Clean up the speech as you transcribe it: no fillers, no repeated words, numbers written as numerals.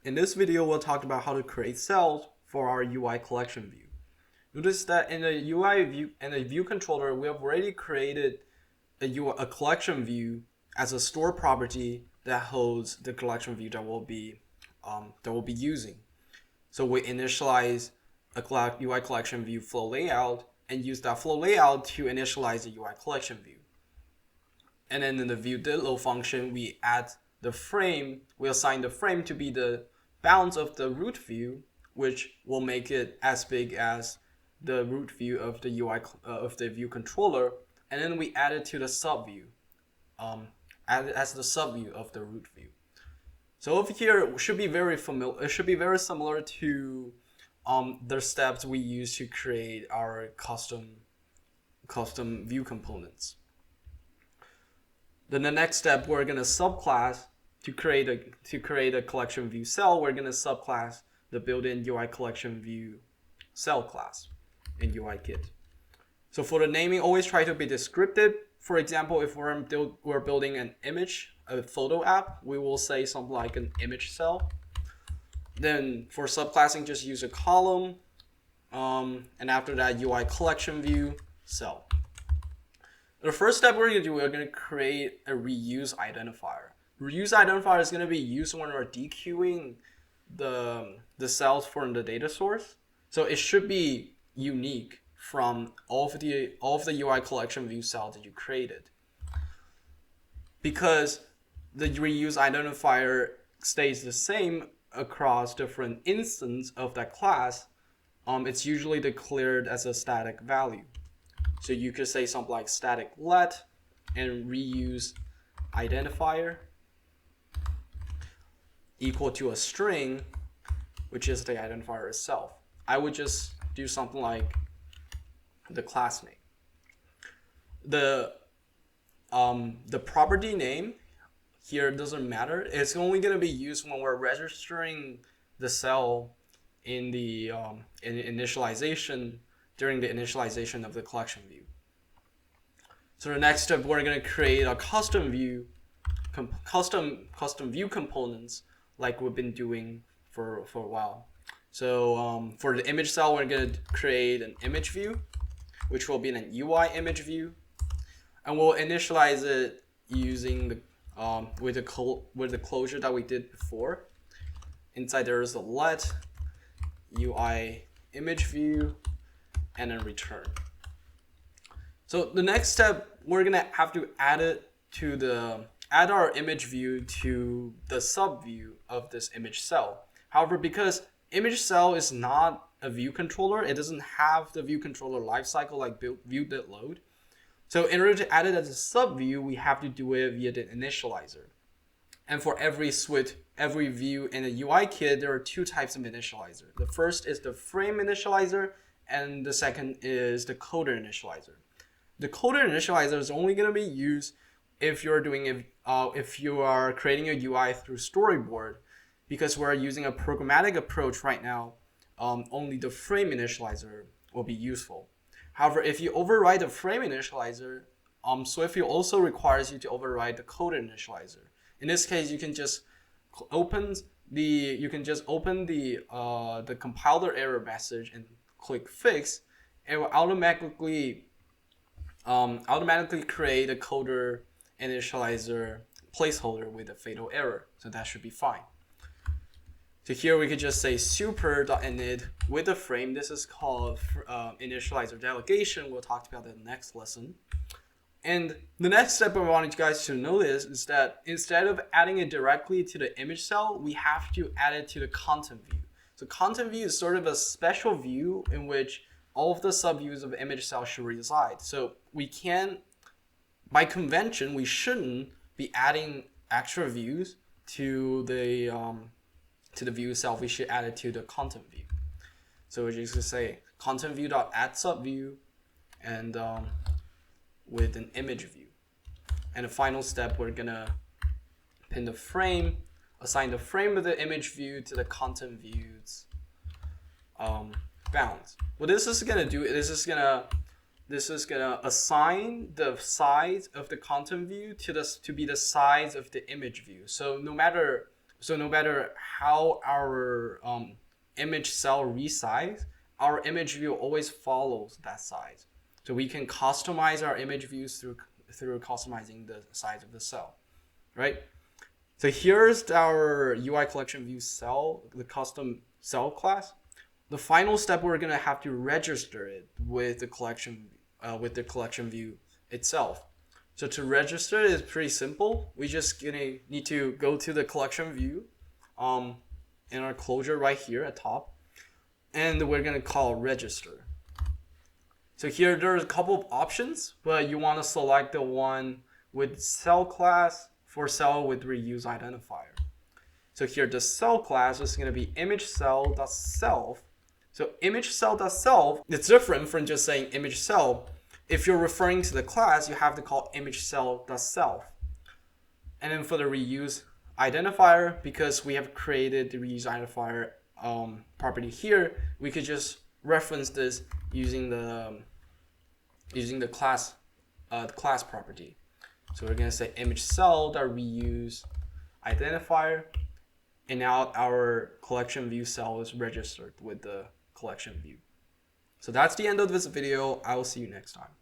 In this video, we'll talk about how to create cells for our UI collection view. Notice that in the UI view and the view controller, we have already created a collection view as a store property that holds the collection view that we'll be using. So we initialize a UI collection view flow layout and use that flow layout to initialize the UI collection view. And then in the view didLoad function, we add the frame. We assign the frame to be the bounds of the root view, which will make it as big as the root view of the UI of the view controller, and then we add it to the subview, add it as the subview of the root view. So over here, it should be very familiar. It should be very similar to the steps we use to create our custom view components. Then the next step, we're gonna subclass to create a collection view cell. We're gonna subclass the built-in UI collection view cell class in UIKit. So for the naming, always try to be descriptive. For example, if we're building an image, a photo app, we will say something like an image cell. Then for subclassing, just use a column, and after that, UI collection view cell. The first step we're going to do, we're going to create a reuse identifier. Reuse identifier is going to be used when we're dequeuing the cells from the data source. So it should be unique from all of the UI collection view cells that you created. Because the reuse identifier stays the same across different instances of that class, it's usually declared as a static value. So you could say something like static let and reuse identifier equal to a string, which is the identifier itself. I would just do something like the class name. The property name here doesn't matter. It's only going to be used when we're registering the cell in the initialization, during the initialization of the collection view. So the next step, we're going to create a custom view components like we've been doing for a while. So for the image cell, we're going to create an image view, which will be an UI image view, and we'll initialize it using the with the closure that we did before. Inside there is a let UI image view and then return. So the next step, we're gonna have to add our image view to the subview of this image cell. However, because image cell is not a view controller, it doesn't have the view controller lifecycle like view didLoad. So in order to add it as a subview, we have to do it via the initializer. And for every view in a UI kit, there are two types of initializer. The first is the frame initializer, and the second is the coder initializer. The coder initializer is only going to be used if you're if you are creating a UI through storyboard, because we're using a programmatic approach right now. Only the frame initializer will be useful. However, if you override the frame initializer, Swift also requires you to override the coder initializer. In this case, you can just open the compiler error message and click fix. It will automatically create a coder initializer placeholder with a fatal error. So that should be fine. So here we could just say super.init with a frame. This is called initializer delegation. We'll talk about that in the next lesson. And the next step I wanted you guys to notice is that instead of adding it directly to the image cell, we have to add it to the content view. So content view is sort of a special view in which all of the subviews of image cell should reside. So we can, by convention, we shouldn't be adding extra views to the view itself. We should add it to the content view. So we're just gonna say content view.add subview and with an image view. And the final step, we're gonna pin the frame, assign the frame of the image view to the content view's bounds. What this is gonna do, this is gonna assign the size of the content view to be the size of the image view. So no matter So no matter how our image cell resize, our image view always follows that size. So we can customize our image views through customizing the size of the cell, right? So here's our UI collection view cell, the custom cell class. The final step, we're gonna have to register it with the collection view itself. So to register it is pretty simple. We just gonna need to go to the collection view, in our closure right here at top, and we're gonna call register. So here there's a couple of options, but you want to select the one with cell class for cell with reuse identifier. So here the cell class is going to be image cell.self. So image cell.self, it's different from just saying image cell. If you're referring to the class, you have to call image cell.self. And then for the reuse identifier, because we have created the reuse identifier property here, we could just reference this using the class property. So we're gonna say image cell.reuse identifier, and now our collection view cell is registered with the collection view. So that's the end of this video. I will see you next time.